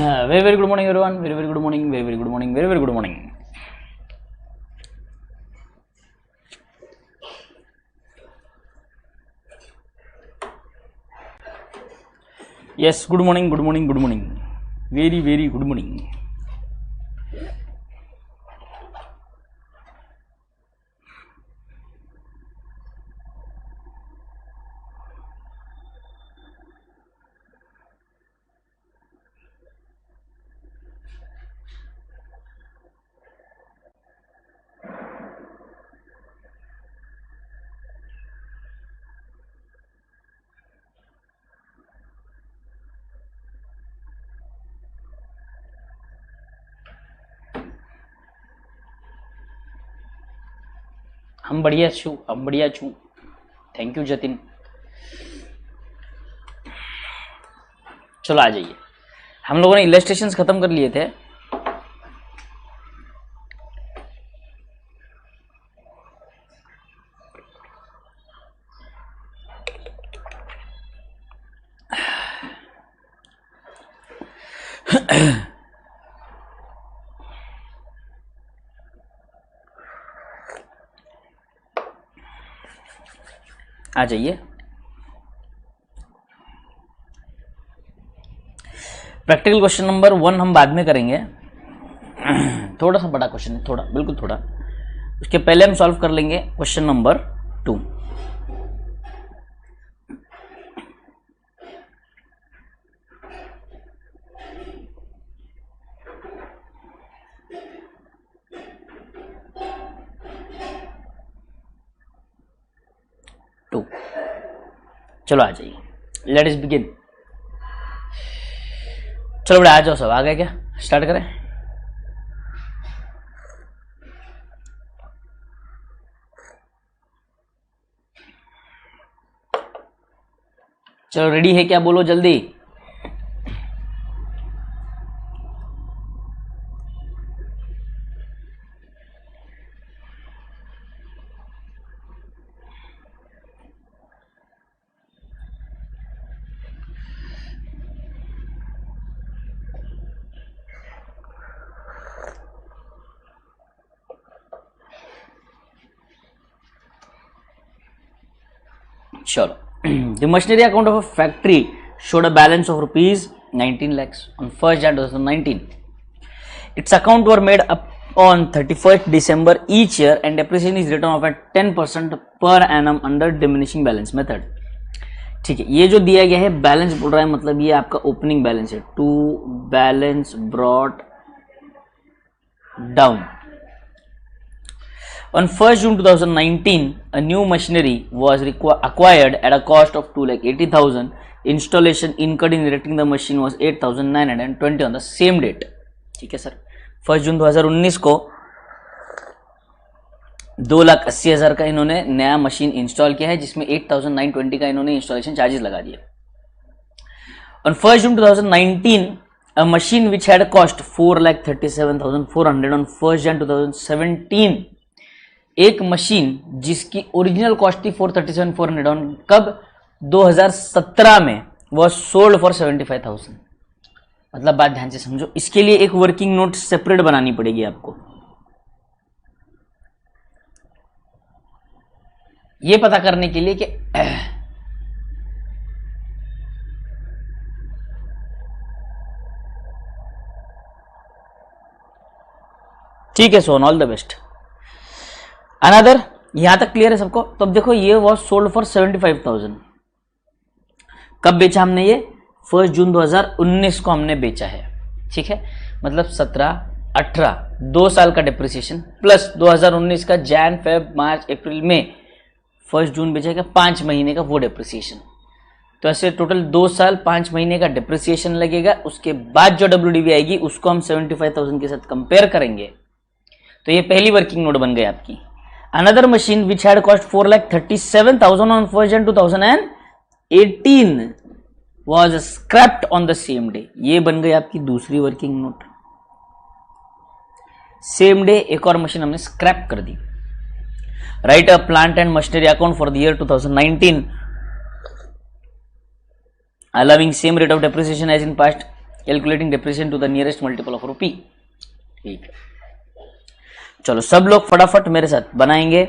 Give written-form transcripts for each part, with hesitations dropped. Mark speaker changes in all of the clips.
Speaker 1: Very very good morning everyone. Very very good morning. Very very good morning. Very very good morning. Yes, good morning. Good morning. Good morning. Very very good morning. हम बढ़िया छू. Thank you Jatin. चलो आ जाइए. हम लोगों ने illustrations खत्म कर लिए थे. आ जाइए. प्रैक्टिकल क्वेश्चन नंबर 1 हम बाद में करेंगे. थोड़ा सा बड़ा क्वेश्चन है, थोड़ा, बिल्कुल थोड़ा. उसके पहले हम सॉल्व कर लेंगे क्वेश्चन नंबर 2. चलो आ जाइए. Let us begin. चलो बड़े आ जाओ सब. आ गए क्या? स्टार्ट करें. चलो रेडी है क्या? बोलो जल्दी. Sure. The machinery account of a factory showed a balance of rupees 19 lakhs on 1st January 2019. Its account were made up on 31st December each year and depreciation is written off at 10% per annum under diminishing balance method. ठीक है, ये जो दिया गया है balance बोल रहा है, मतलब ये आपका ओपनिंग बैलेंस है. To balance brought down. On 1st June 2019, a new machinery was acquired at a cost of 2,80,000. Installation incurred in erecting the machine was 8,920 on the same date. ठीक है सर. 1 जून 2019 को 2,80,000 का इन्होंने नया मशीन इंस्टॉल किया है, जिसमें 8,920 का इन्होंने इंस्टॉलेशन चार्जेस लगा दिए. On 1st June 2019, a machine which had cost 4,37,400 on 1st Jan 2017, एक मशीन जिसकी ओरिजिनल कॉस्ट थी 437,400 ऑन कब 2017 में, वह सोल्ड फॉर 75,000. मतलब बात ध्यान से समझो. इसके लिए एक वर्किंग नोट सेपरेट बनानी पड़ेगी आपको. ये पता करने के लिए कि ठीक है सोन, ऑल द बेस्ट. अनदर, यहां तक क्लियर है सबको? तो अब देखो, ये वॉज सोल्ड फॉर 75,000. कब बेचा हमने? ये 1 जून 2019 को हमने बेचा है. ठीक है, मतलब 17, 18, 2 साल का डिप्रिसिएशन प्लस 2019 का जैन, फेब, मार्च, अप्रैल, मई, 1 जून बेचेगा 5 महीने का वो डिप्रिसिएशन. तो ऐसे टोटल 2 साल 5 महीने का डिप्रिसिएशन लगेगा. उसके बाद जो WDV आएगी उसको हम 75,000 के साथ कंपेयर करेंगे. तो ये पहली वर्किंग नोट बन गई आपकी. Another machine which had cost 4,37,000 on 1st Jan 2018 was scrapped on the same day. ये बन गई आपकी दूसरी वर्किंग नोट. सेम डे एक और मशीन हमने स्क्रैप कर दी. Write a plant and machinery account for the year 2019 allowing same rate of depreciation as in past calculating depreciation to the nearest multiple of rupee. ठीक है, चलो सब लोग फटाफट मेरे साथ बनाएंगे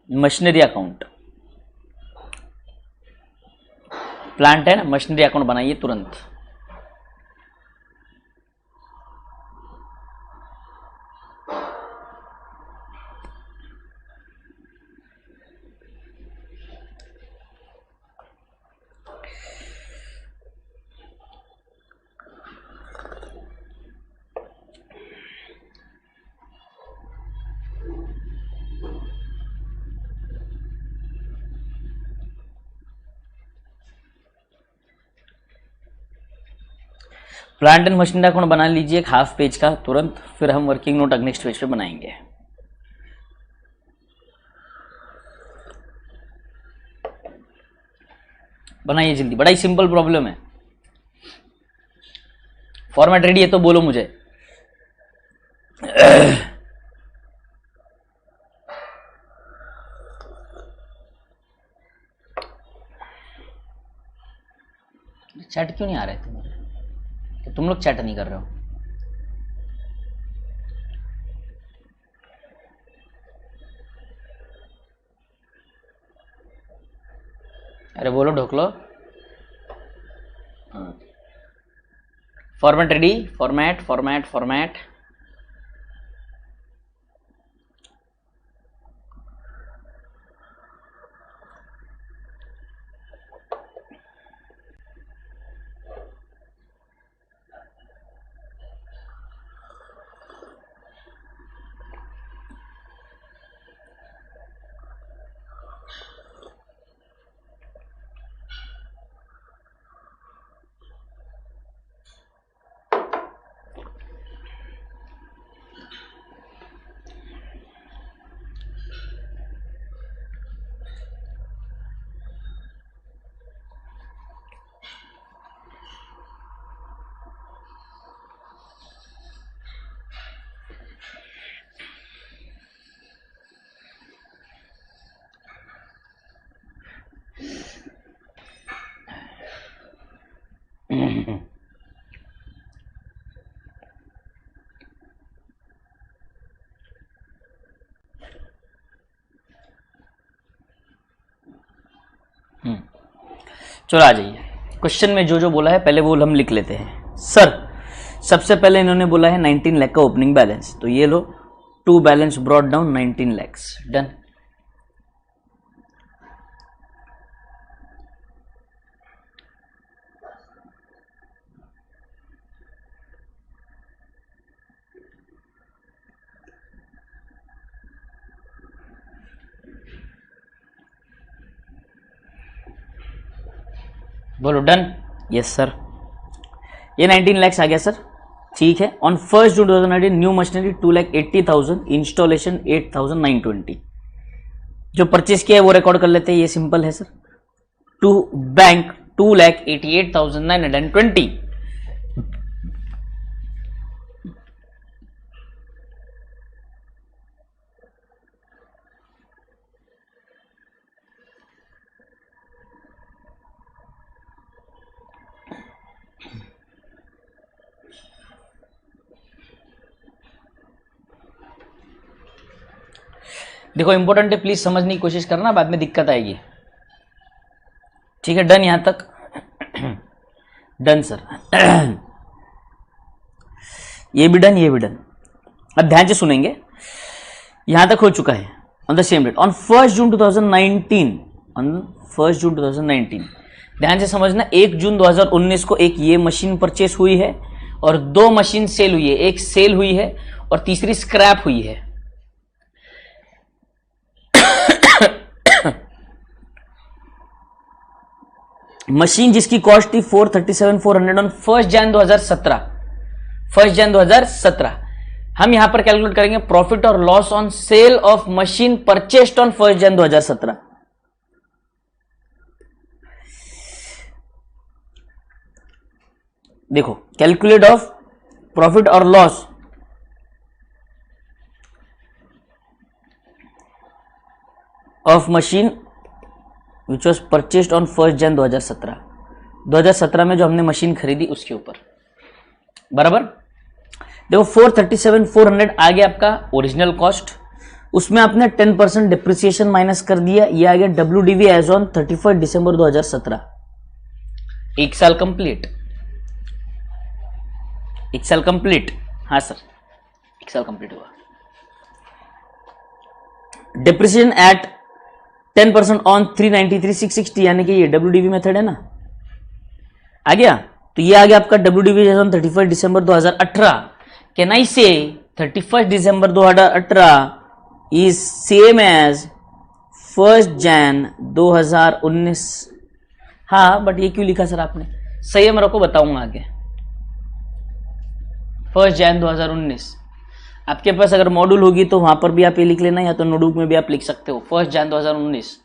Speaker 1: machinery account, plant and machinery account बनाइए तुरंत। प्लांट एंड मशीनरी अकाउंट बना लीजिए एक हाफ पेज का तुरंत, फिर हम वर्किंग नोट नेक्स्ट पेज पे बनाएंगे। बनाइए जल्दी, बड़ा ही सिंपल प्रॉब्लम है। फॉर्मेट रेडी है तो बोलो मुझे। चैट क्यों नहीं आ रहे तुम्हारे? तुम लोग चैट नहीं कर रहे हो? अरे बोलो ढोकलो। Format ready, format format format. चलो आ जाइए, क्वेश्चन में जो जो बोला है पहले वो हम लिख लेते हैं। सर सबसे पहले इन्होंने बोला है 19 लाख का ओपनिंग बैलेंस, तो ये लो to balance brought down 19 lakhs, done. बोलो डन। यस सर, ये 19 lakhs आ गया सर। ठीक है, on 1 June 2019 new machinery 2,80,000, installation 8,920। जो परचेस किया है वो रिकॉर्ड कर लेते हैं, ये सिंपल है सर। To bank 2,88,920। देखो इंपॉर्टेंट है, प्लीज समझने की कोशिश करना, बाद में दिक्कत आएगी। ठीक है, डन यहां तक। Done sir. ये भी डन, ये भी डन। अब ध्यान से सुनेंगे, यहां तक हो चुका है। On the same date on 1 June 2019, on 1 June 2019 ध्यान से समझना, 1 जून 2019 को एक ये मशीन परचेस हुई है और 2 मशीन सेल हुई है। एक सेल हुई है और तीसरी स्क्रैप हुई है। मशीन जिसकी कॉस्ट थी 437,400 ऑन 1 Jan 2017, 1 Jan 2017। हम यहां पर कैलकुलेट करेंगे प्रॉफिट और loss on sale of machine purchased on 1 Jan 2017। देखो कैलकुलेट ऑफ प्रॉफिट और loss of machine which was purchased on 1 Jan 2017 2017 में जो हमने मशीन खरीदी उसके ऊपर, बराबर। देखो 437,400 आ गया आपका ओरिजिनल कॉस्ट, उसमें आपने 10% डिप्रिसिएशन माइनस कर दिया, ये आ गया WDV एज ऑन 31 दिसंबर 2017। एक साल कंप्लीट, एक साल कंप्लीट, हाँ सर एक साल कंप्लीट हुआ। डिप्रिसिएशन एट 10% ऑन 393,660, यानी कि ये WDV मेथड है ना, आ गया। तो ये आ गया आपका WDV as on 31 December 2018। Can I say 31 December 2018 is same as 1 Jan 2019। हाँ बट ये क्यों लिखा सर आपने, सही है, मेरे को बताऊंगा आगे। 1 जैन 2019, आपके पास अगर मॉड्यूल होगी तो वहां पर भी आप ये लिख लेना, या तो नोटबुक में भी आप लिख सकते हो 1 जैन 2019।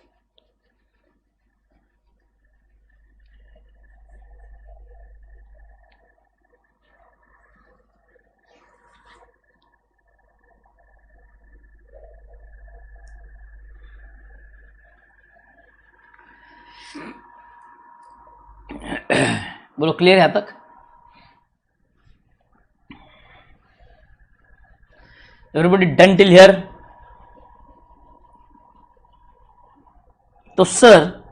Speaker 1: बोलो क्लियर है यहां तक? Everybody done till here? तो सर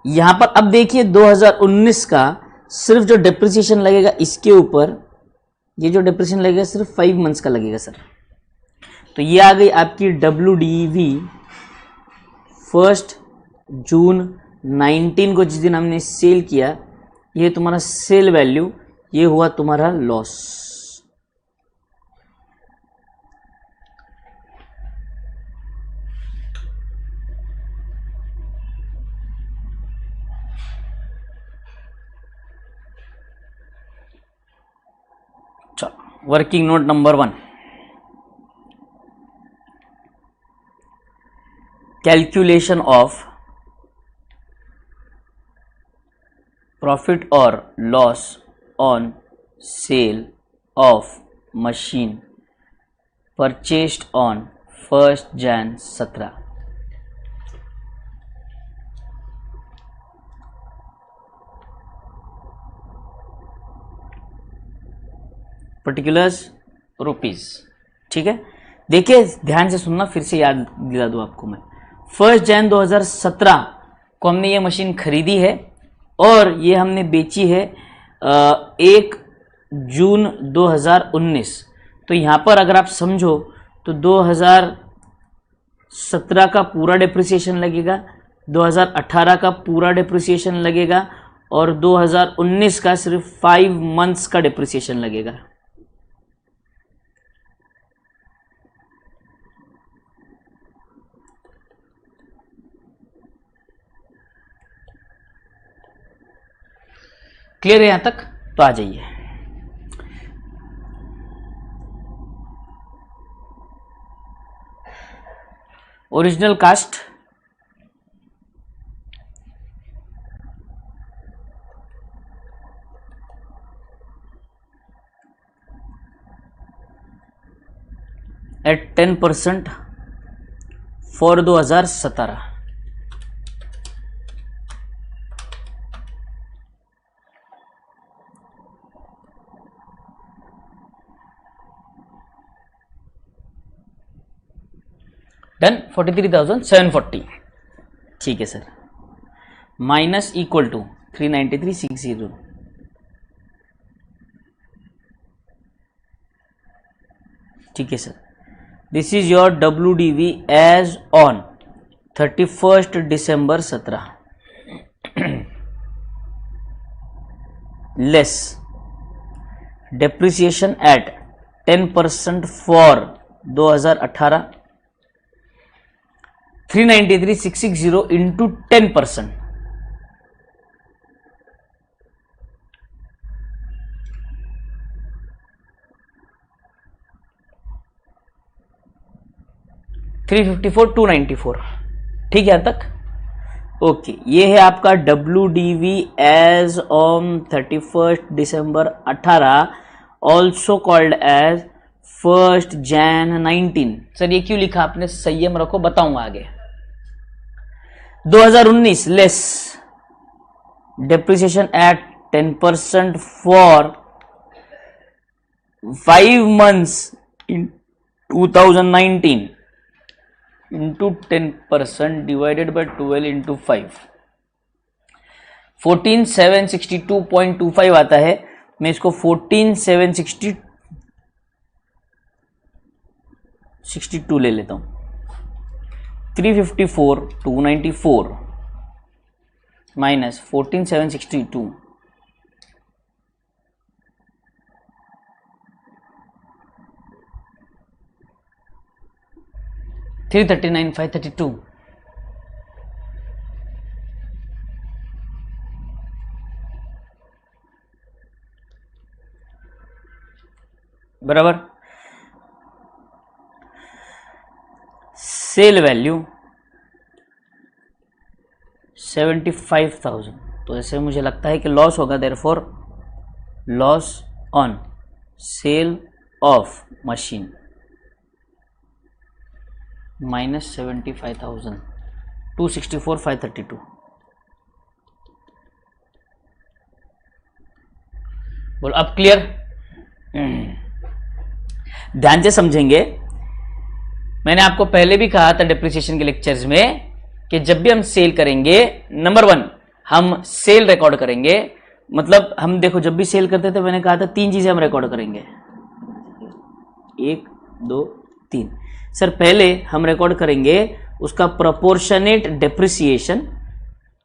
Speaker 1: यहां पर अब देखिए 2019 का सिर्फ जो डिप्रिसिएशन लगेगा इसके ऊपर, ये जो डिप्रिसिएशन लगेगा सिर्फ 5 मंथ्स का लगेगा सर। तो ये आ गई आपकी WDV 1 जून 19 को, जिस दिन हमने सेल किया, ये तुम्हारा सेल वैल्यू, ये हुआ तुम्हारा लॉस। चलो working note number 1, calculation of profit और loss on sale of machine purchased on 1 Jan 17। Particulars rupees, ठीक है। देखिए ध्यान से सुनना, फिर से याद दिला दूं आपको मैं। 1 जैन 2017 को हमने ये मशीन खरीदी है और ये हमने बेची है 1 जून 2019। तो यहाँ पर अगर आप समझो तो 2017 का पूरा डिप्रिसिएशन लगेगा, 2018 का पूरा डिप्रिसिएशन लगेगा और 2019 का सिर्फ 5 मंथ्स का डिप्रिसिएशन लगेगा। क्लियर है यहां तक? तो आ जाइए। Original cost at 10% for 2017। Done, 43,740, ठीक है सर। माइनस इक्वल टू 393,660, ठीक है sir. This is your WDV as on 31 December 17 less depreciation at 10% for 2018, 393,660 into 10%, $354,294, ठीक है तक? ओके, ये है आपका WDV as on 31 December 18, also called as 1 Jan 19। Sir ये क्यों लिखा आपने? संयम रखो, बताऊंगा आगे। 2019 less depreciation at 10% for 5 months in 2019 into 10% divided by 12 into 5, 14,762.25 आता है. मैं इसको 14,762 ले लेता हूं. 354,294 माइनस 14,762 339,532 बराबर. Sale value 75,000. तो ऐसे मुझे लगता है कि लॉस होगा. Therefore loss on sale of machine minus 75,000, 264,532. बोल अब क्लियर. ध्यान से समझेंगे. मैंने आपको पहले भी कहा था डिप्रिसिएशन के लेक्चर्स में कि जब भी हम सेल करेंगे, नंबर 1 हम सेल रिकॉर्ड करेंगे. मतलब हम देखो जब भी सेल करते थे मैंने कहा था 3 चीजें हम रिकॉर्ड करेंगे. 1 2 3. सर पहले हम रिकॉर्ड करेंगे उसका प्रोपोर्शनेट डिप्रिसिएशन.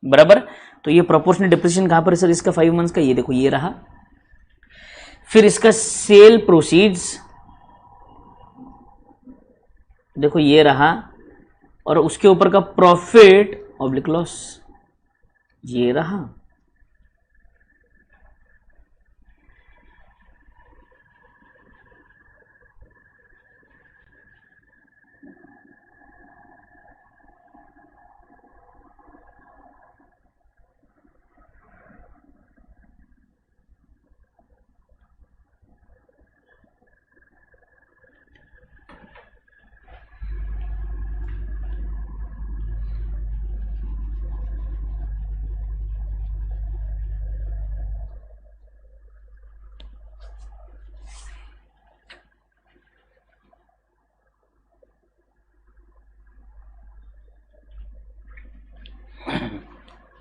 Speaker 1: बराबर. तो ये प्रोपोर्शनेट डिप्रिसिएशन कहां पर है सर? इसका 5 मंथ्स का. ये देखो ये रहा. फिर इसका सेल प्रोसीड्स देखो ये रहा. और उसके ऊपर का प्रॉफिट ऑब्लिक लॉस ये रहा.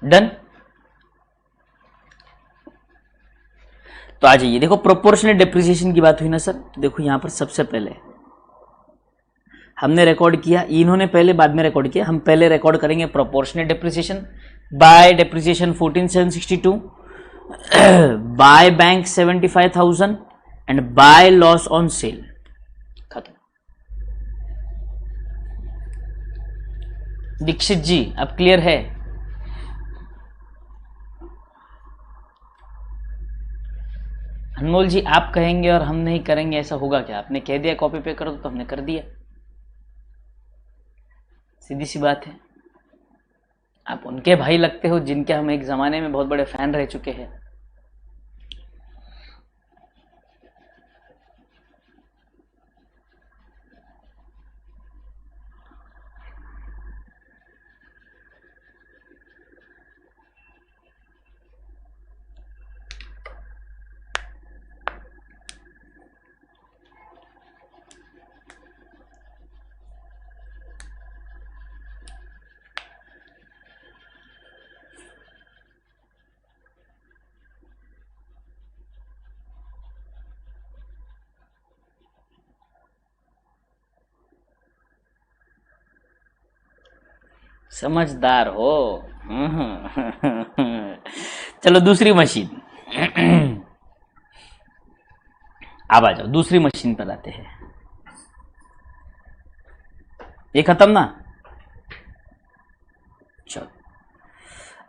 Speaker 1: डन. तो आ जाइए. देखो प्रोपोर्शनेट डिप्रिसिएशन की बात हुई ना सर. देखो यहां पर सबसे पहले हमने रिकॉर्ड किया. इन्होंने पहले बाद में रिकॉर्ड किया. हम पहले रिकॉर्ड करेंगे proportionate depreciation. By depreciation 14,762, by bank 75,000 and by loss on sale. खत्म. दीक्षित जी अब क्लियर है? अनमोल जी आप कहेंगे और हम नहीं करेंगे ऐसा होगा क्या? आपने कह दिया कॉपी पे करो तो हमने कर दिया. सीधी सी बात है. आप उनके भाई लगते हो जिनके हम एक जमाने में बहुत बड़े फैन रह चुके हैं. समझदार हो. चलो दूसरी मशीन. अब आ जाओ दूसरी मशीन पर आते हैं. ये खत्म ना. चलो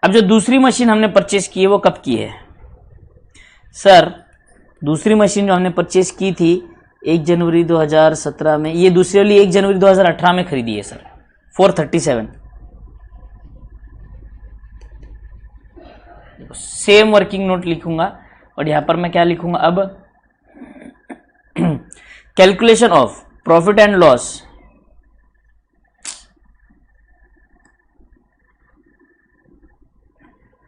Speaker 1: अब जो दूसरी मशीन हमने परचेस की है वो कब की है सर? दूसरी मशीन जो हमने परचेस की थी 1 जनवरी 2017 में. ये दूसरी वाली 1 जनवरी 2018 में खरीदी है सर. 437. सेम वर्किंग नोट लिखूंगा और यहां पर मैं क्या लिखूंगा अब? Calculation of profit and loss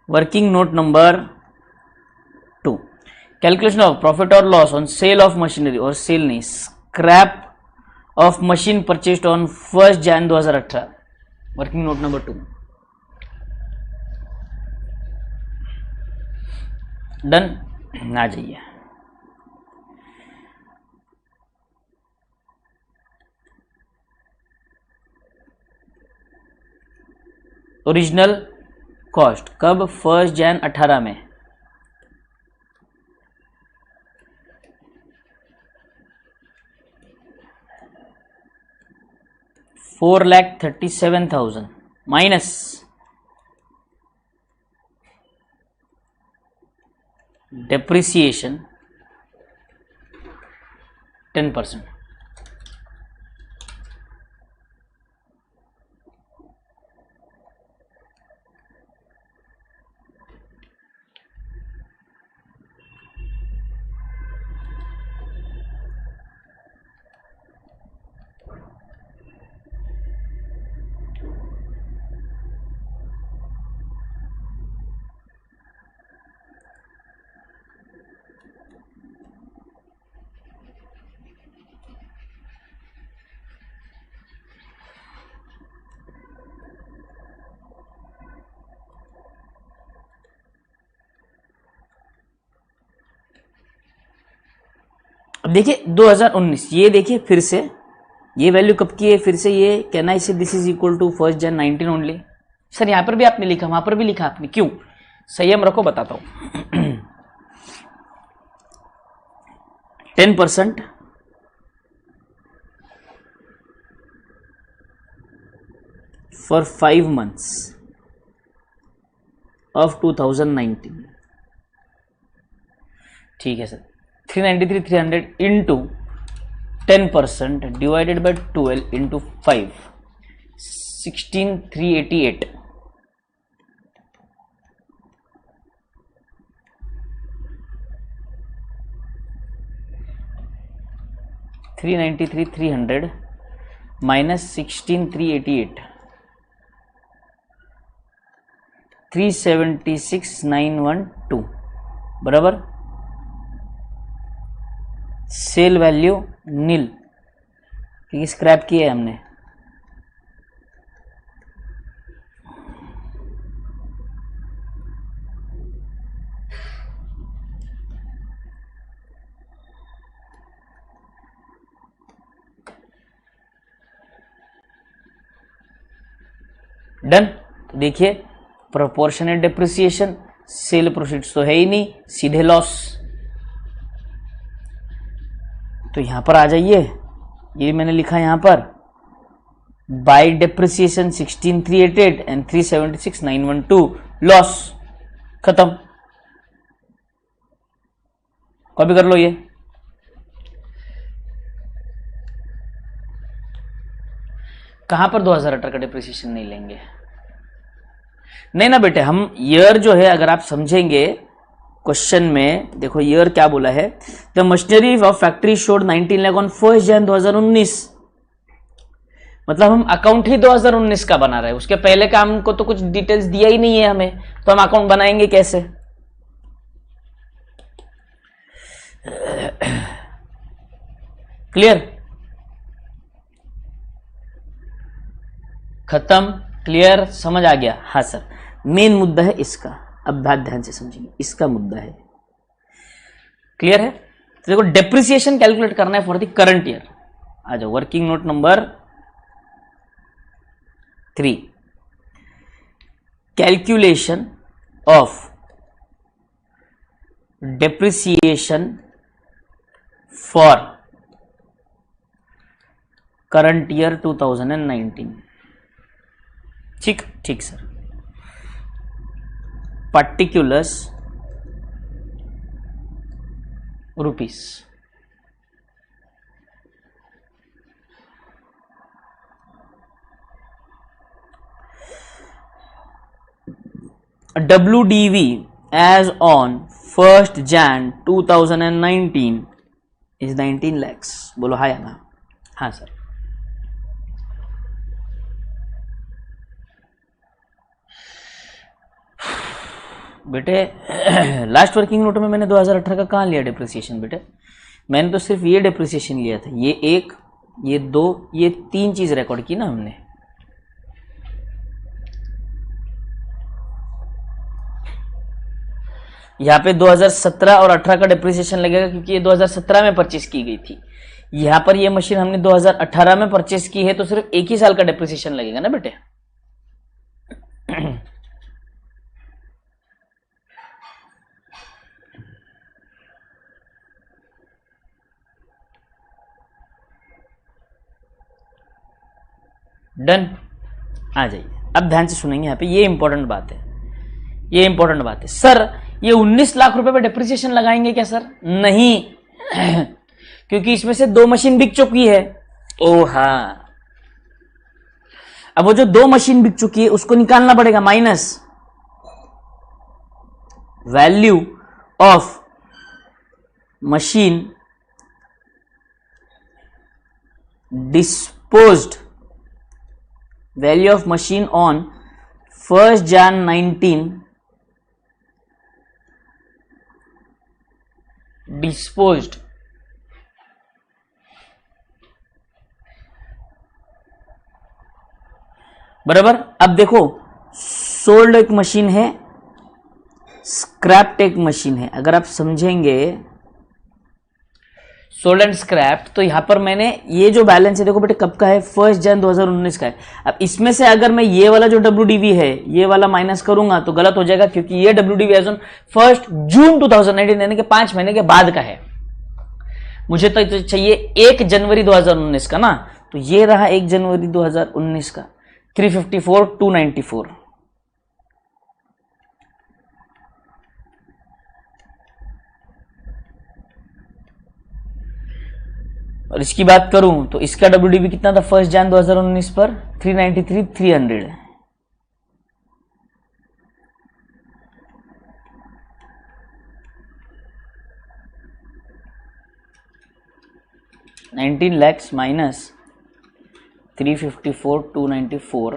Speaker 1: working note number 2, calculation of profit और loss on sale of machinery, और सेल नहीं, scrap of machine purchased on 1 Jan 2018, working note number 2। Done, आ जाइए। ओरिजिनल कॉस्ट कब? 1 Jan 18 में। $4,37,000 माइनस डेप्रिसिएशन 10%। अब देखिए 2019, ये देखिए फिर से ये वैल्यू कब की है, फिर से ये कहना इसे this is equal to 1 Jan 19 only. Sir यहां पर भी आपने लिखा, वहां पर भी लिखा आपने, क्यों? संयम रखो, बताता हूं। 10% फॉर 5 months ऑफ 2019, ठीक है sir. 393,300 into 10% divided by 12 into 5, 16,388। $393,300 minus 16,388, 376,912 बराबर सेल वैल्यू नील, क्योंकि स्क्रैप किया है हमने। डन। तो देखिए प्रोपोर्शनेट डेप्रिसिएशन, सेल प्रोसीड्स तो है ही नहीं, सीधे लॉस। तो यहां पर आ जाइए, ये मैंने लिखा यहां पर बाय डेप्रिसिएशन 16,388 एंड 376,912 लॉस, खत्म। कॉपी कर लो ये। कहां पर 2018 का डेप्रिसिएशन नहीं लेंगे? नहीं ना बेटे, हम ईयर जो है अगर आप समझेंगे क्वेश्चन में, देखो ईयर क्या बोला है, the machinery of factory showed 19 lakh on 1 Jan 2019, मतलब हम अकाउंट ही 2019 का बना रहे हैं, उसके पहले का हमको तो कुछ डिटेल्स दिया ही नहीं है हमें, तो हम अकाउंट बनाएंगे कैसे? क्लियर? खत्म? क्लियर? समझ आ गया? हाँ सर, मेन मुद्दा है इसका, अब बात ध्यान से समझिए, इसका मुद्दा है। क्लियर है? तो देखो डेप्रिसिएशन कैलकुलेट करना है फॉर द करंट ईयर। आ जाओ, working note number 3, calculation of depreciation for current year 2019। ठीक ठीक sir. particulars rupees, WDV as on 1st Jan 2019 is 19 lakhs। बोलो हाँ या ना? हाँ सर। बेटे लास्ट वर्किंग नोट में मैंने 2018 का कहाँ लिया डिप्रिसिएशन बेटे, मैंने तो सिर्फ ये डिप्रिसिएशन लिया था, ये 1, ये 2, ये 3 चीज रिकॉर्ड की ना हमने। यहाँ पे 2017 और 18 का डिप्रिसिएशन लगेगा क्योंकि ये 2017 में परचेस की गई थी। यहाँ पर ये मशीन हमने 2018 में परचेस की है, तो सिर्फ एक ही साल का डिप्रिसिएशन लगेगा ना बेटे। डन, आ जाइए अब ध्यान से सुनेंगे। यहाँ पे ये इंपॉर्टेंट बात है, ये इंपॉर्टेंट बात है। सर ये 19 लाख रुपए पे डिप्रिसिएशन लगाएंगे क्या सर? नहीं क्योंकि इसमें से 2 मशीन बिक चुकी है। ओ हाँ, अब वो जो 2 मशीन बिक चुकी है उसको निकालना पड़ेगा, minus value of machine disposed, value of machine on 1st Jan 19 disposed, बराबर। अब देखो सोल्ड एक मशीन है, स्क्रैप्ड एक मशीन है। अगर आप समझेंगे सोल्ड एंड स्क्रैप्ड, तो यहां पर मैंने ये जो बैलेंस है देखो बेटे कब का है, 1 Jan 2019 का है। अब इसमें से अगर मैं ये वाला जो WDV है ये वाला माइनस करूंगा तो गलत हो जाएगा, क्योंकि ये WDV एज ऑन 1 June 2019 यानी कि 5 महीने के बाद का है। मुझे तो चाहिए 1 जनवरी 2019 का ना, तो ये रहा 1 जनवरी 2019 का 354,294। और इसकी बात करूं तो इसका WDV कितना था 1 Jan 2019 पर 393,300 है। $19 lakhs minus 354,294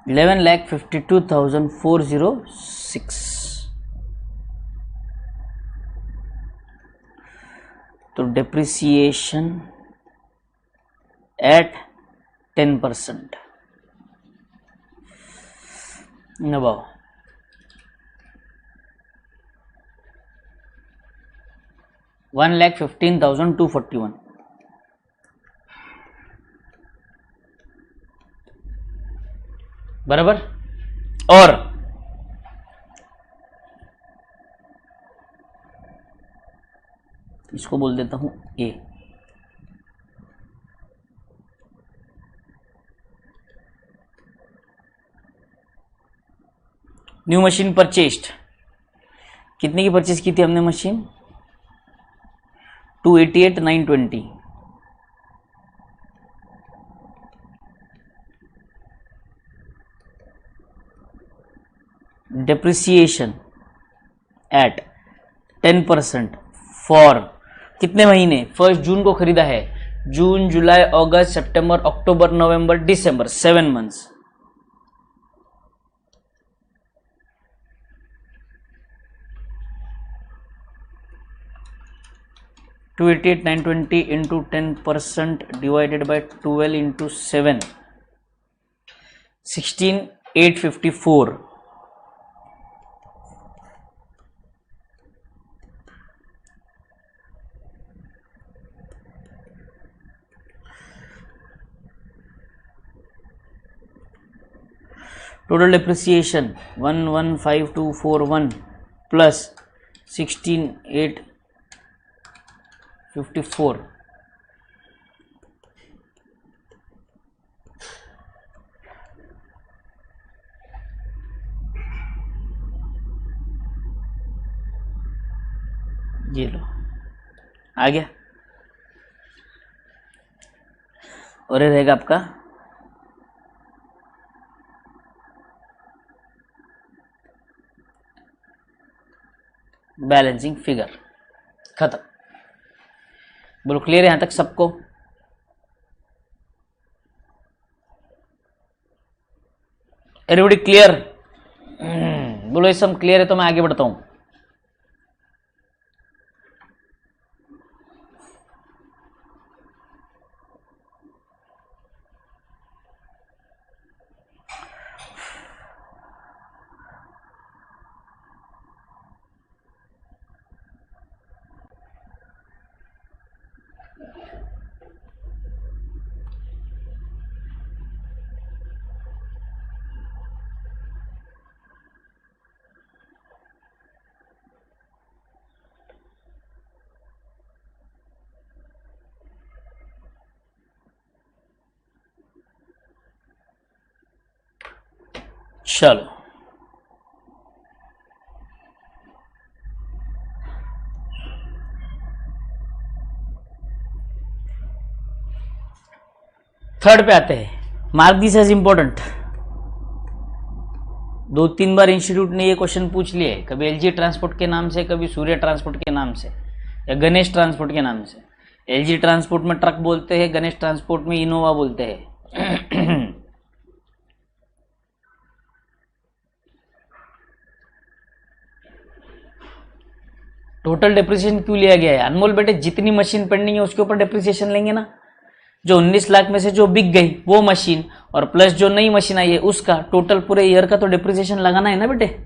Speaker 1: $11,52,406। तो डिप्रिसिएशन एट 10%। नवाओ 1,15,241, बराबर। और इसको बोल देता हूं ए। न्यू मशीन परचेस्ड, कितने की परचेज की थी हमने मशीन? 288,920। डिप्रिसिएशन एट 10% फॉर कितने महीने? 1 जून को खरीदा है, जून, जुलाई, अगस्त, सितंबर, अक्टूबर, नवंबर, दिसंबर, 7 months. $288,920 into 10% divided by 12 into 7, 16,854। Total depreciation 115,241 plus 16,854, ये लो आ गया। और ये रहेगा आपका बैलेंसिंग फिगर, खत्म। बोलो क्लियर है यहां तक सबको? Everybody clear? बोलो ये सब क्लियर है तो मैं आगे बढ़ता हूं। चलो थर्ड पे आते हैं। Mark this as important. 2-3 बार इंस्टीट्यूट ने ये क्वेश्चन पूछ लिए, कभी एलजी ट्रांसपोर्ट के नाम से, कभी सूर्य ट्रांसपोर्ट के नाम से, या गणेश ट्रांसपोर्ट के नाम से। एलजी ट्रांसपोर्ट में ट्रक बोलते हैं, गणेश ट्रांसपोर्ट में इनोवा बोलते हैं। टोटल डिप्रिसिएशन क्यों लिया गया है? अनमोल बेटे जितनी मशीन पेंडिंग है उसके ऊपर डिप्रिसिएशन लेंगे ना। जो 19 लाख में से जो बिक गई वो मशीन, और प्लस जो नई मशीन आई है उसका, टोटल पूरे ईयर का तो डिप्रिसिएशन लगाना है ना बेटे।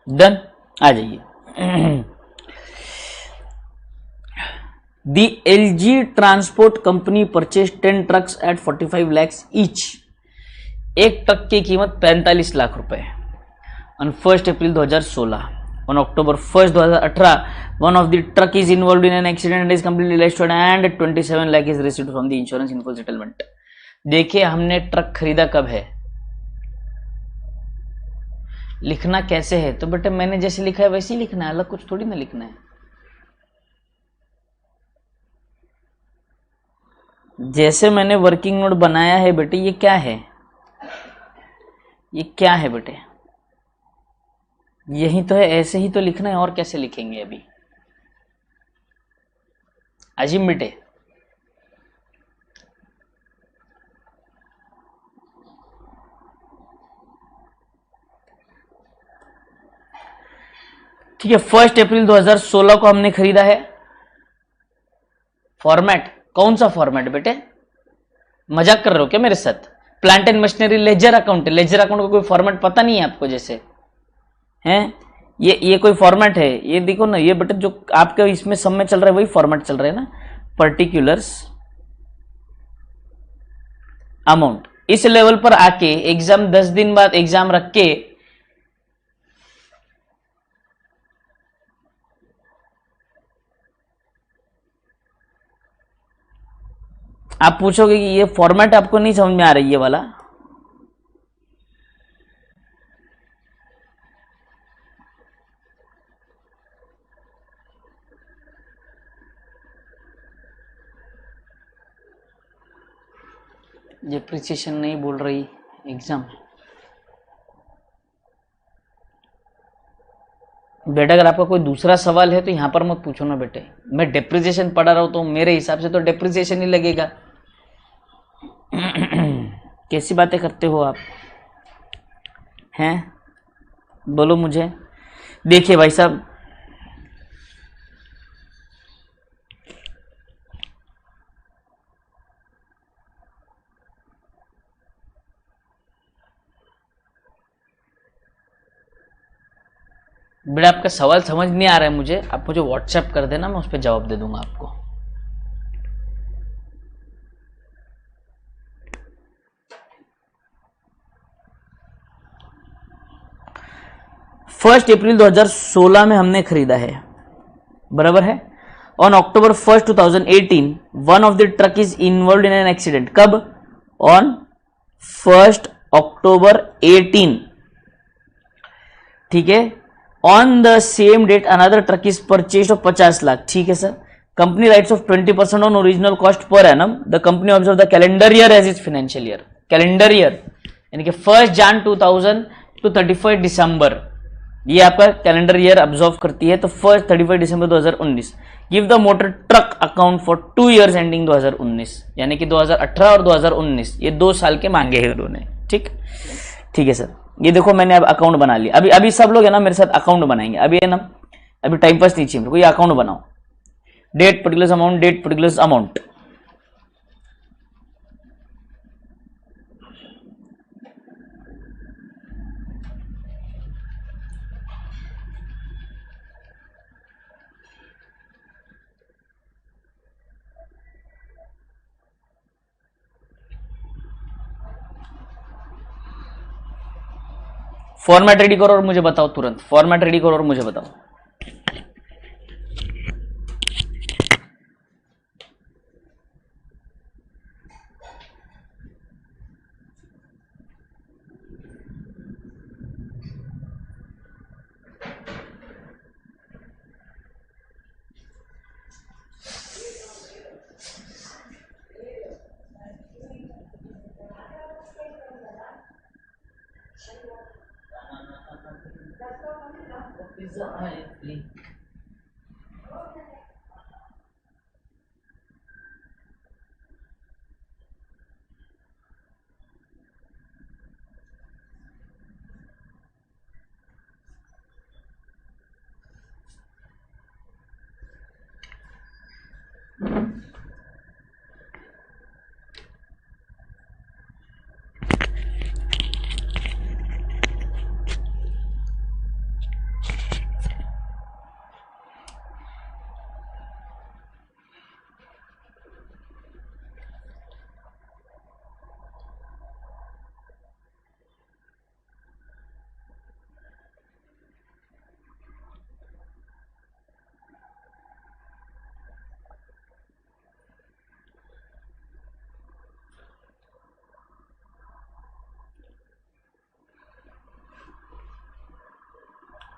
Speaker 1: डन, आ जाइए। The LG transport company purchase 10 trucks at 45 lakhs each. एक ट्रक की कीमत 45 लाख रुपए on 1 April 2016। On October 1 2018 one of the truck is involve in an accident and is completely restored and 27 लाख is received from the insurance in full settlement. देखिए हमने truck खरीदा कब है, लिखना कैसे है, तो बेटे मैंने जैसे लिखा है वैसे ही लिखना है, अलग कुछ थोड़ी ना लिखना है। जैसे मैंने वर्किंग नोट बनाया है बेटे, ये क्या है, ये क्या है बेटे, यही तो है, ऐसे ही तो लिखना है, और कैसे लिखेंगे अभी। अजीम बेटे ठीक है। 1 अप्रैल 2016 को हमने खरीदा है। फॉर्मेट कौन सा फॉर्मेट बेटे, मजाक कर रहे हो क्या मेरे साथ? Plant and machinery ledger account है, लेजर अकाउंट का कोई फॉर्मेट पता नहीं है आपको जैसे हैं? ये कोई फॉर्मेट है? ये देखो ना, ये बेटे जो आपके इसमें सब में चल रहा है वही फॉर्मेट चल रहा है ना, पर्टिकुलर्स अमाउंट। इस लेवल पर आके एग्जाम 10 दिन बाद एग्जाम रख के आप पूछोगे कि ये फॉर्मेट आपको नहीं समझ में आ रही है वाला, डिप्रिसिएशन नहीं बोल रही एग्जाम। बेटा अगर आपका कोई दूसरा सवाल है तो यहाँ पर मत पूछो ना बेटे, मैं डेप्रिसिएशन पढ़ा रहा हूँ तो मेरे हिसाब से तो डेप्रिसिएशन ही लगेगा। कैसी बातें करते हो आप हैं, बोलो मुझे। देखिए भाई साहब, बेटा आपका सवाल समझ नहीं आ रहा है मुझे, आप मुझे व्हाट्सएप कर देना, मैं उस पर जवाब दे दूंगा आपको। फर्स्ट अप्रैल 2016 में हमने खरीदा है, बराबर है। On October 1, 2018 one of the truck is involve in an accident. कब? ऑन 1 अक्टूबर 18, ठीक है। On the same date another truck is purchase of 50 lakh, ठीक है sir. Company rights of 20% on original cost per annum. The company observe the calendar year as is financial year. Calendar year यानी कि 1 Jan 2000 to 31 दिसंबर, ये आपका calendar year observe करती है। तो 31 दिसंबर 2019। Give the motor truck account for 2 years ending 2019, यानी कि 2018 और 2019 ये 2 साल के मांगे हैं उन्होंने, ठीक है सर। ये देखो मैंने अब अकाउंट बना लिया। अभी सब लोग है ना मेरे साथ अकाउंट बनाएंगे। अभी है ना, अभी टाइम पास नहीं चाहिए मेरे को, ये अकाउंट बनाओ। Date particular amount, date particular amount. Format ready करो और मुझे बताओ तुरंत। फॉर्मेट रेडी करो और मुझे बताओ।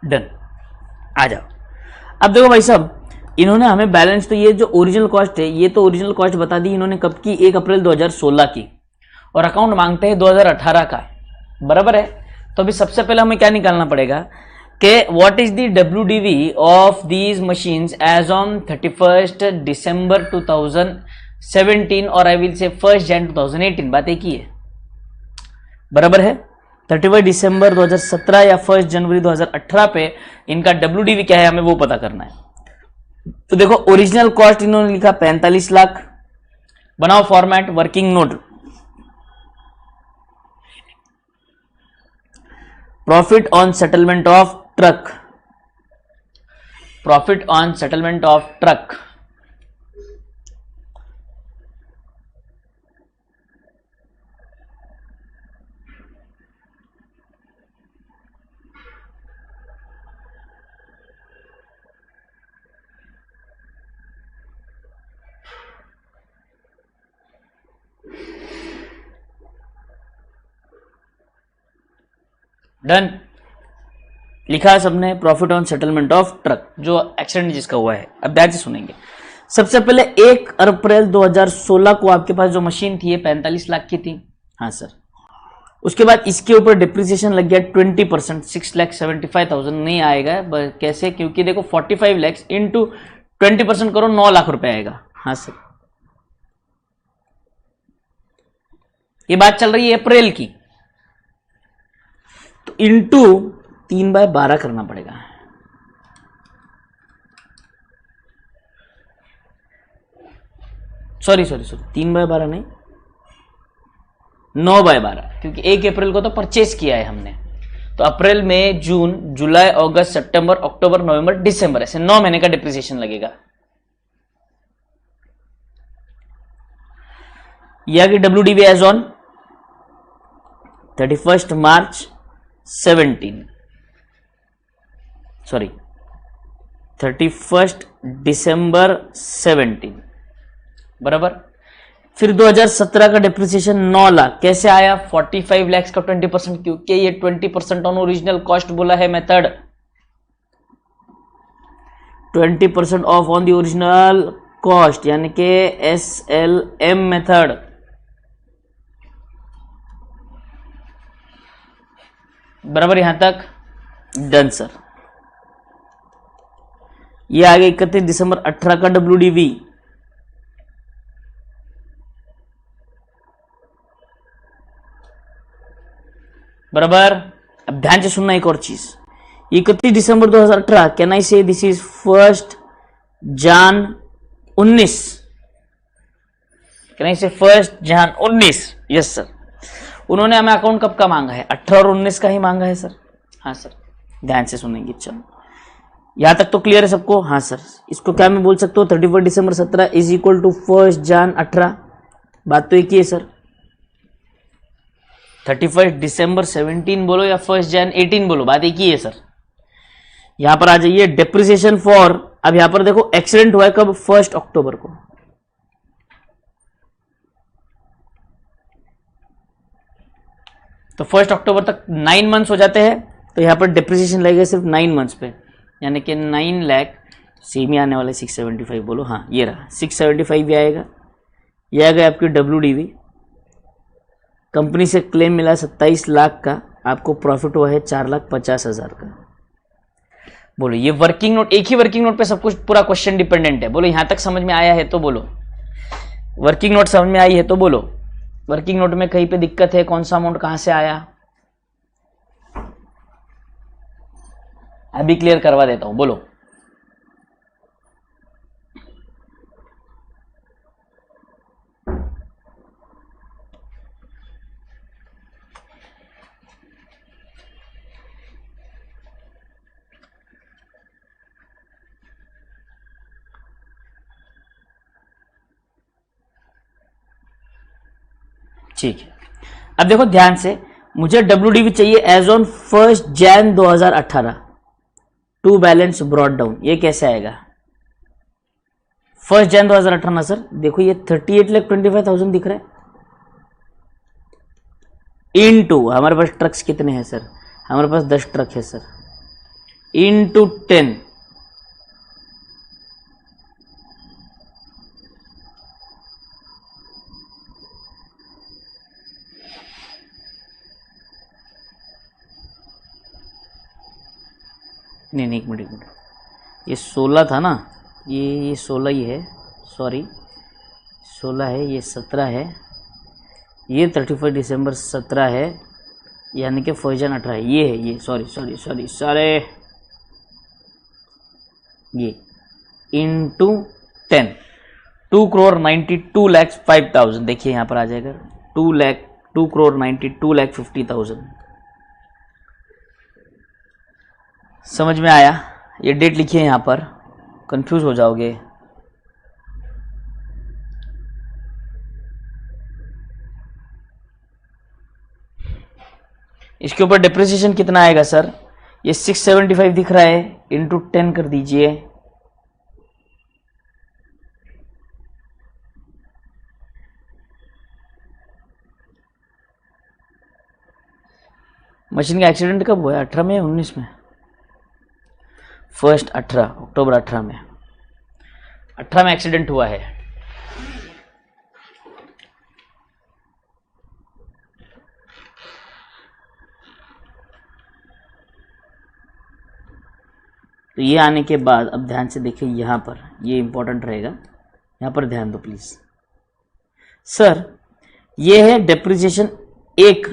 Speaker 1: डन, आ जाओ। अब देखो भाई साहब, इन्होंने हमें बैलेंस, तो ये जो ओरिजिनल कॉस्ट है, ये तो ओरिजिनल कॉस्ट बता दी इन्होंने कब की, 1 अप्रैल 2016 की, और अकाउंट मांगते हैं 2018 का, बराबर है। तो अभी सबसे पहले हमें क्या निकालना पड़ेगा कि what is the WDV of these machines as on 31 December 2017 और आई विल से 1 Jan 2018, बात एक ही है, बराबर है। 31 दिसंबर 2017 या 1 जनवरी 2018 पे इनका WDV क्या है हमें वो पता करना है। तो देखो ओरिजिनल कॉस्ट इन्होंने लिखा 45 लाख। बनाओ format, working note. Profit on settlement of truck, profit on settlement of truck, done. लिखा है सबने, profit on settlement of truck, जो एक्सीडेंट जिसका हुआ है। अब ध्यान से सुनेंगे। सबसे पहले 1 अप्रैल 2016 को आपके पास जो मशीन थी ये 45 लाख की थी, हाँ सर। उसके बाद इसके ऊपर डिप्रिसिएशन लग गया 20%, 6,75,000 नहीं आएगा। कैसे? क्योंकि देखो 45 लाख इंटू 20% करो 9 लाख रुपए आएगा। हाँ सर, ये बात चल रही है अप्रैल की, तो इंटू 3/12 करना पड़ेगा। सॉरी 3/12 नहीं, 9/12, क्योंकि 1 अप्रैल को तो परचेस किया है हमने। तो अप्रैल, मई, जून, जुलाई, अगस्त, सितंबर, अक्टूबर, नवंबर, दिसंबर, ऐसे 9 महीने का डिप्रिसिएशन लगेगा। यह कि WDV as on 31 March 17, sorry 31 December 17, बराबर। फिर 2017 का डिप्रिसिएशन 9 लाख कैसे आया? 45 लाख का 20%, क्योंकि ये 20% ऑन ओरिजिनल कॉस्ट बोला है method, 20% of on the original cost, यानी कि SLM मेथड। बराबर, यहां तक डन सर। ये आ गया 31 दिसंबर 18 का WDV। बराबर। अब ध्यान से सुनना एक और चीज, 31 दिसंबर 2018, कैन आई से दिस इज 1 जान 19, कैन आई से 1 जान 19? Yes sir. उन्होंने हमें अकाउंट कब का मांगा है? 18 और 19 का ही मांगा है सर। हाँ सर, ध्यान से सुनेंगे। चलो यहां तक तो क्लियर है सबको? हाँ सर। इसको क्या मैं बोल सकता हूँ? 31 दिसंबर 17 इज इक्वल टू 1 जान 18। बात तो एक ही है सर। 31 दिसंबर 17 बोलो या 1 जैन 18 बोलो, बात एक ही है सर। यहां पर आ जाइए, डेप्रिसिएशन फॉर, अब यहां पर देखो एक्सीडेंट हुआ है कब? 1 अक्टूबर को। तो 1 अक्टूबर तक 9 मंथ्स हो जाते हैं, तो यहां पर डेप्रिसिएशन लगेगा सिर्फ 9 मंथ्स पे, यानी कि 9 लाख सेम ही आने वाले 675 बोलो। हाँ ये रहा 675 भी आएगा। ये आ गया आपकी WDV। कंपनी से क्लेम मिला 27 लाख का, आपको प्रॉफिट हुआ है 4,50,000 का। बोलो ये वर्किंग नोट, एक ही वर्किंग नोट पे सब कुछ पूरा क्वेश्चन डिपेंडेंट है। बोलो यहां तक समझ में आया है तो बोलो। वर्किंग नोट समझ में आई है तो बोलो। वर्किंग नोट में कहीं पे दिक्कत है? कौन सा अमाउंट कहां से आया? अभी क्लियर करवा देता हूं, बोलो। ठीक है, अब देखो ध्यान से, मुझे WDV चाहिए as on 1 Jan 2018 to balance brought down. ये कैसे आएगा? 1 जैन 2018 ना सर, देखो ये 38,25,000 दिख रहा है, इनटू हमारे पास ट्रक्स कितने हैं सर? हमारे पास 10 ट्रक है सर, इनटू 10, नहीं एक मिनट, ये 16 था ना, ये 16 ही है, सॉरी 16 है, ये 17 है, ये 31 दिसंबर 17 है, यानी कि 1 जन 18 है, ये है, ये सॉरी ये इंटू 10, 2,92,05,000। देखिए यहाँ पर आ जाएगा 2,92,92,50,000। समझ में आया? ये डेट लिखिए यहाँ पर, कंफ्यूज हो जाओगे। इसके ऊपर डिप्रिसिएशन कितना आएगा सर? ये 675 दिख रहा है, इंटू 10 कर दीजिए, मशीन का एक्सीडेंट कब हुआ है? 18 में 19 में? 1 अक्टूबर 18 में, 18 में एक्सीडेंट हुआ है। तो ये आने के बाद अब ध्यान से देखिए, यहाँ पर ये इंपॉर्टेंट रहेगा, यहाँ पर ध्यान दो प्लीज सर। ये है डेप्रिसिएशन एक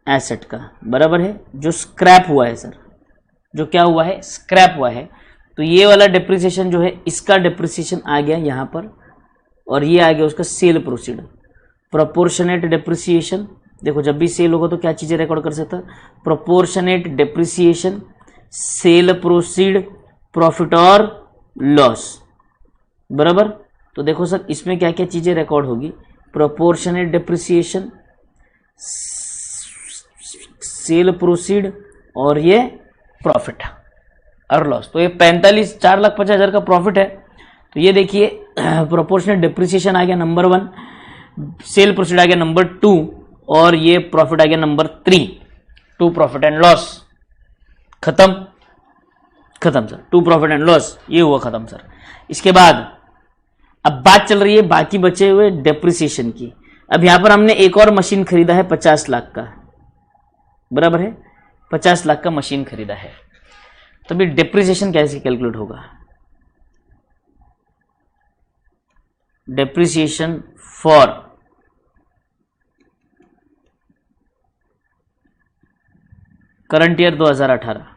Speaker 1: एसेट का, बराबर है, जो स्क्रैप हुआ है सर, जो क्या हुआ है, स्क्रैप हुआ है। तो ये वाला डेप्रिसिएशन जो है, इसका डेप्रिसिएशन आ गया यहाँ पर, और ये आ गया उसका सेल प्रोसीड। प्रोपोर्शनेट डेप्रिसिएशन, देखो जब भी सेल होगा तो क्या चीजें रिकॉर्ड कर सकता है, proportionate depreciation, cell proceed, profit और लॉस, बराबर। तो देखो सर इसमें क्या क्या चीजें रिकॉर्ड होगी, प्रोपोर्शनेट डेप्रिसिएशन, सेल प्रोसीड और ये प्रॉफिट और लॉस। तो ये 4,50,000 का प्रॉफिट है। तो ये देखिए प्रोपोर्शनेट डेप्रिसिएशन आ गया नंबर 1, सेल प्रोसीड आ गया नंबर 2, और ये प्रॉफिट आ गया नंबर 3। 2 प्रॉफिट एंड लॉस, खत्म सर। 2 प्रॉफिट एंड लॉस, ये हुआ खत्म सर। इसके बाद अब बात चल रही है बाकी बचे हुए डेप्रिसिएशन की। अब यहां पर हमने एक और मशीन खरीदा है 50 लाख का, बराबर है, 50 लाख का मशीन खरीदा है। तो भी डेप्रिसिएशन कैसे कैलकुलेट होगा, depreciation for current year 2018,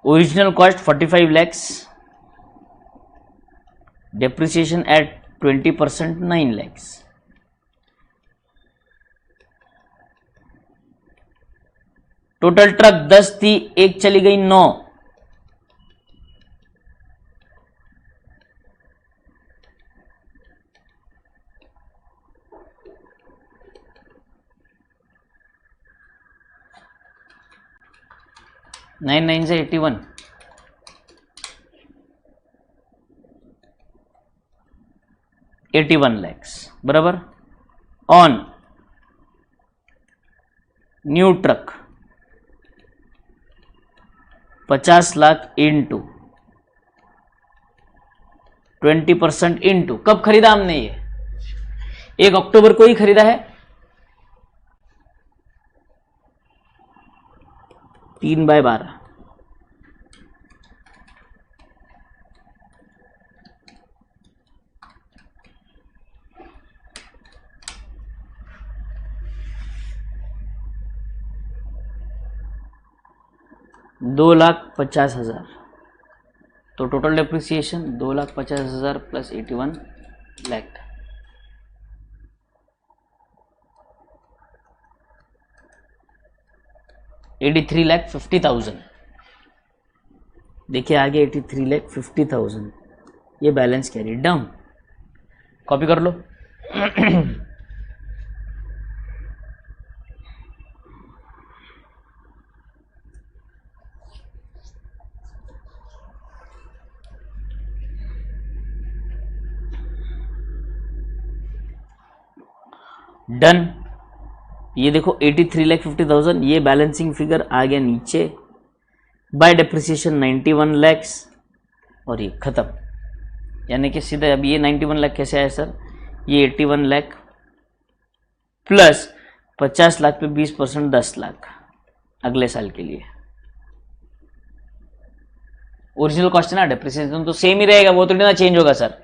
Speaker 1: original cost 45 lakhs, depreciation eight 20% 9 lakhs। Total truck 10 थी, एक चली गई 9, नाइन 9 से 81, 81 lakhs, बराबर। On new truck 50 lakh into 20% into, कब खरीदा हमने ये, 1 अक्टूबर को ही खरीदा है, 3/12, $2,50,000। तो टोटल डेप्रिसिएशन 2,50,000 प्लस 81 लाख, $83,50,000। देखिए आगे 83,50,000, ये बैलेंस कैरी डाउन, कॉपी कर लो। डन। ये देखो 83,50,000, ये बैलेंसिंग फिगर आ गया नीचे, बाय डेप्रिसिएशन 91 lakhs, और ये खत्म। यानी कि सीधे अब ये 91 लाख कैसे आया सर, ये 81 लाख प्लस 50 लाख पे 20% 10 लाख अगले साल के लिए। ओरिजिनल कॉस्ट है ना, डेप्रिसिएशन तो सेम ही रहेगा, वो तो ना चेंज होगा सर।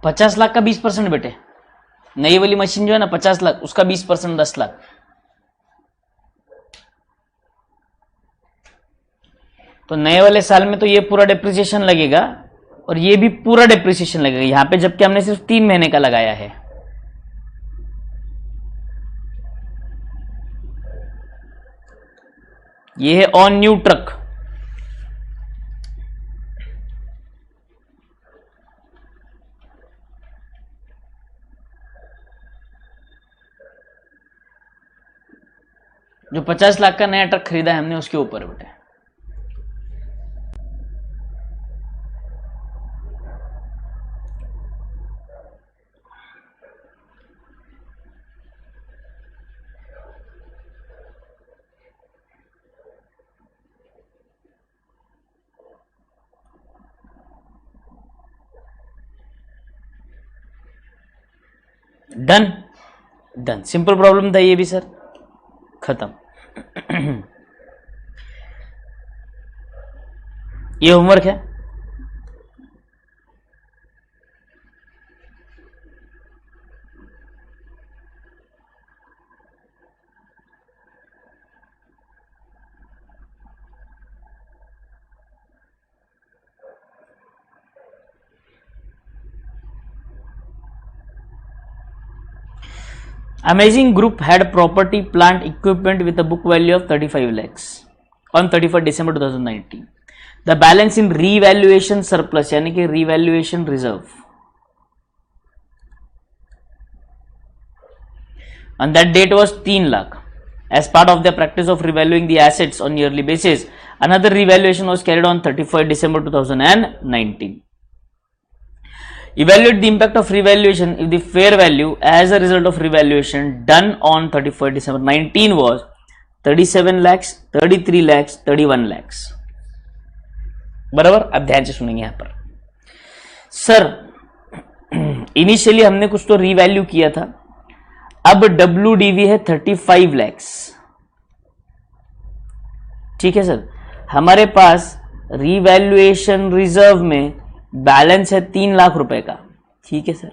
Speaker 1: 50 लाख का 20% बेटे, नई वाली मशीन जो है ना 50 लाख, उसका 20% 10 लाख। तो नए वाले साल में तो ये पूरा डेप्रिसिएशन लगेगा और ये भी पूरा डेप्रिसिएशन लगेगा यहां पे, जबकि हमने सिर्फ 3 महीने का लगाया है। ये है ऑन न्यू ट्रक। जो 50 लाख का नया ट्रक खरीदा है हमने उसके ऊपर बेटे। डन डन, सिंपल प्रॉब्लम था ये भी सर, खत्म। ये होमवर्क है। Amazing Group had property, plant, equipment with a book value of 35 lakhs on 31st December 2019. The balance in revaluation surplus यानी कि revaluation reserve on that date was 3 lakh. As part of the practice of revaluing the assets on yearly basis, another revaluation was carried on 31st December 2019. Evaluate the impact of revaluation if the fair value as a result of revaluation done on 31st December 19 was 37 lakhs, 33 lakhs, 31 lakhs. बराबर। अब ध्यान से सुनेंगे यहां पर। Sir initially हमने कुछ तो रीवैल्यू किया था, अब WDV है 35 लैक्स। ठीक है सर, हमारे पास रीवैल्यूएशन रिजर्व में बैलेंस है 3 लाख रुपए का। ठीक है सर,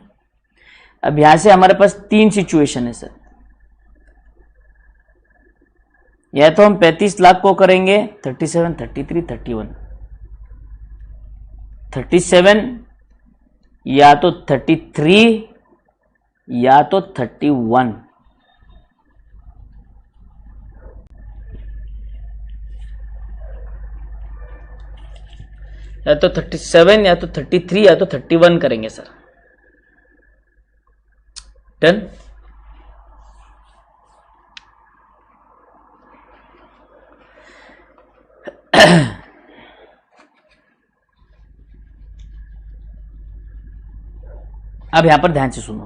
Speaker 1: अब यहां से हमारे पास 3 सिचुएशन है सर। या तो हम 35 लाख को करेंगे 37, 33, 31, 37 या तो 33 या तो 31। या तो 37 या तो 33 या तो 31 करेंगे सर। डन। अब यहां पर ध्यान से सुनो,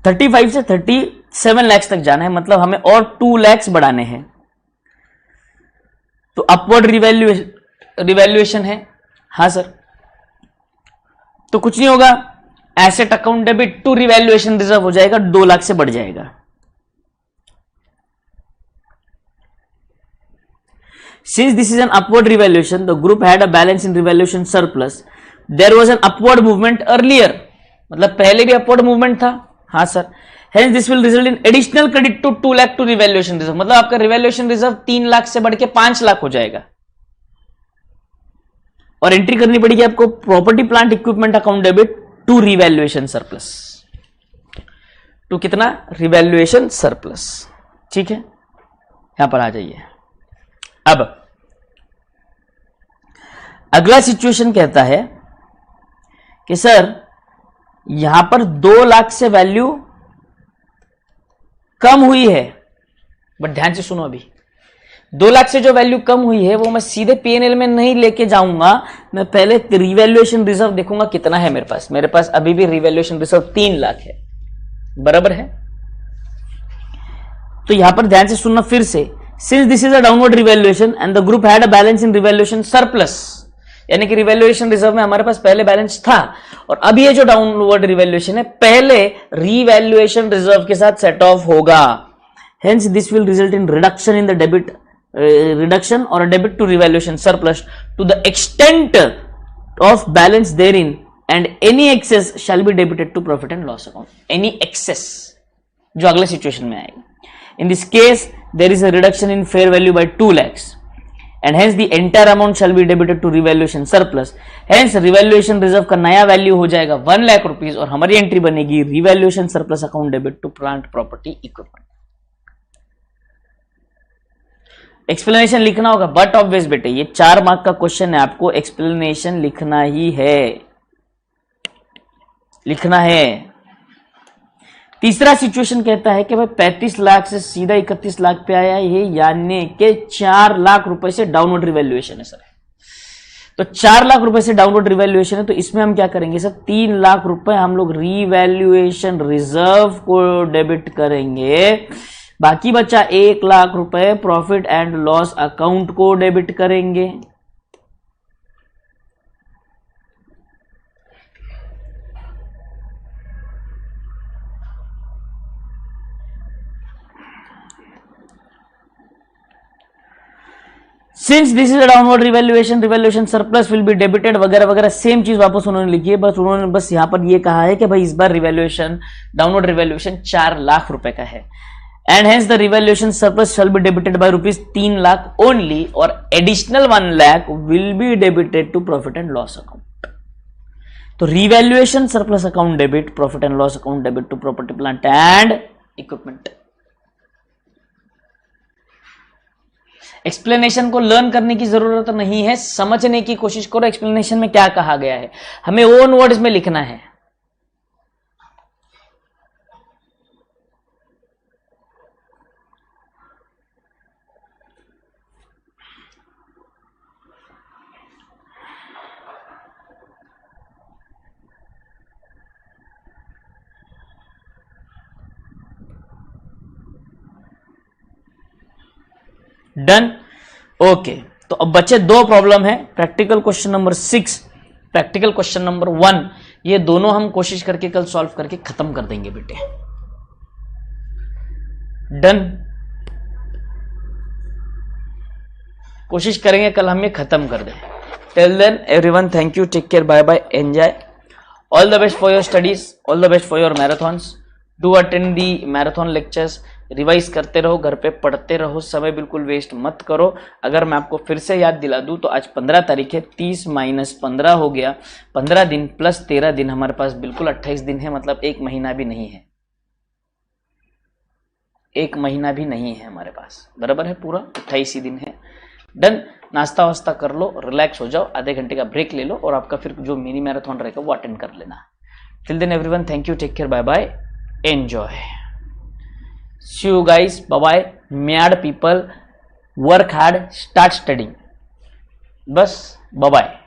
Speaker 1: 35 से 37 लैक्स तक जाना है, मतलब हमें और 2 लैक्स बढ़ाने हैं। तो अपवर्ड रिवैल्यूएशन है। हाँ सर, तो कुछ नहीं होगा, asset account debit to revaluation reserve हो जाएगा, 2 लाख से बढ़ जाएगा। Since this is an upward revaluation, the group had a balance in revaluation surplus. There was an upward movement earlier, मतलब पहले भी upward movement था। हाँ sir, hence this will result in additional credit to 2 lakh to revaluation reserve, मतलब आपका revaluation reserve 3 lakh से बढ़ के 5 लाख हो जाएगा। और एंट्री करनी पड़ेगी आपको property plant equipment account debit to revaluation surplus, to कितना रिवैल्यूएशन सरप्लस। ठीक है, यहां पर आ जाइए। अब अगला सिचुएशन कहता है कि सर यहां पर 2 लाख से वैल्यू कम हुई है, बट ध्यान से सुनो, अभी 2 लाख से जो वैल्यू कम हुई है वो मैं सीधे P&L में नहीं लेके जाऊंगा, मैं पहले रिवैल्यूएशन रिजर्व देखूंगा कितना है मेरे पास। मेरे पास अभी भी रिवैल्यूएशन रिजर्व 3 लाख है, बराबर है। तो यहां पर ध्यान से सुनना फिर से, since this is a downward revaluation and the group had a balance in revaluation surplus, यानी कि रिवैल्यूएशन रिजर्व में हमारे पास पहले बैलेंस था और अब ये जो डाउनवर्ड रिवैल्यूएशन है पहले रिवैल्यूएशन रिजर्व के साथ सेट ऑफ होगा। Hence this will result in reduction in the debit reduction और debit to revaluation surplus to the extent of balance therein and any excess shall be debited to profit and loss account. Any excess जो अगले situation में आएगा. In this case there is a reduction in fair value by 2 lakhs and hence the entire amount shall be debited to revaluation surplus. Hence revaluation reserve का नया value हो जाएगा 1 lakh rupees और हमारी एंट्री बनेगी revaluation surplus account debit to plant property equipment. Explanation लिखना होगा but obvious बेटे, ये 4 मार्क का क्वेश्चन है, आपको एक्सप्लेनेशन लिखना ही है, लिखना है. तीसरा सिचुएशन कहता है कि भाई 35 लाख से सीधा 31 लाख पे आया है, यानी कि 4 लाख रुपए से डाउनवर्ड रिवैल्यूएशन है सर. तो 4 लाख रुपए से डाउनवर्ड रिवैल्यूएशन है, तो इसमें हम क्या करेंगे सर, 3 लाख रुपए हम लोग रिवैल्यूएशन रिजर्व को डेबिट करेंगे, बाकी बचा 1 लाख रुपए प्रॉफिट एंड लॉस अकाउंट को डेबिट करेंगे. Since this is a downward revaluation surplus will be debited वगैरह वगैरह, सेम चीज वापस उन्होंने लिखी है, बस उन्होंने बस यहां पर ये कहा है कि भाई इस बार रिवैल्यूएशन डाउनवर्ड रिवैल्यूएशन 4 लाख रुपए का है. And hence the revaluation surplus shall be debited by rupees 3 lakh only or additional 1 lakh will be debited to profit and loss account. तो revaluation surplus account debit, profit and loss account debit to property plant and equipment. Explanation को learn करने की जरूरत नहीं है, समझने की कोशिश करो एक्सप्लेनेशन में क्या कहा गया है, हमें ओन वर्ड्स में लिखना है. डन. ओके, तो अब बचे 2 प्रॉब्लम है, practical question number 6, practical question number 1. ये दोनों हम कोशिश करके कल सॉल्व करके खत्म कर देंगे बेटे. डन, कोशिश करेंगे कल हम ये खत्म कर दें. Till then everyone, thank you, take care, bye bye, enjoy, all the best for your studies, all the best for your marathons. Do attend the marathon lectures, revise करते रहो, घर पे पढ़ते रहो, समय बिल्कुल वेस्ट मत करो. अगर मैं आपको फिर से याद दिला दूं तो आज 15 तारीख है, 30 माइनस 15 हो गया, 15 दिन प्लस 13 दिन, हमारे पास बिल्कुल 28 दिन है, मतलब 1 महीना भी नहीं है, 1 महीना भी नहीं है हमारे पास, बराबर है, पूरा 28 ही दिन है. डन, नाश्ता वास्ता कर लो, रिलैक्स हो जाओ, आधे घंटे का ब्रेक ले लो और आपका फिर जो मिनी मैराथन रहेगा वो अटेंड कर लेना. Till then everyone, thank you, take care, bye bye, enjoy, see you guys, bye bye. Mad people, work hard, start studying, बस bye bye.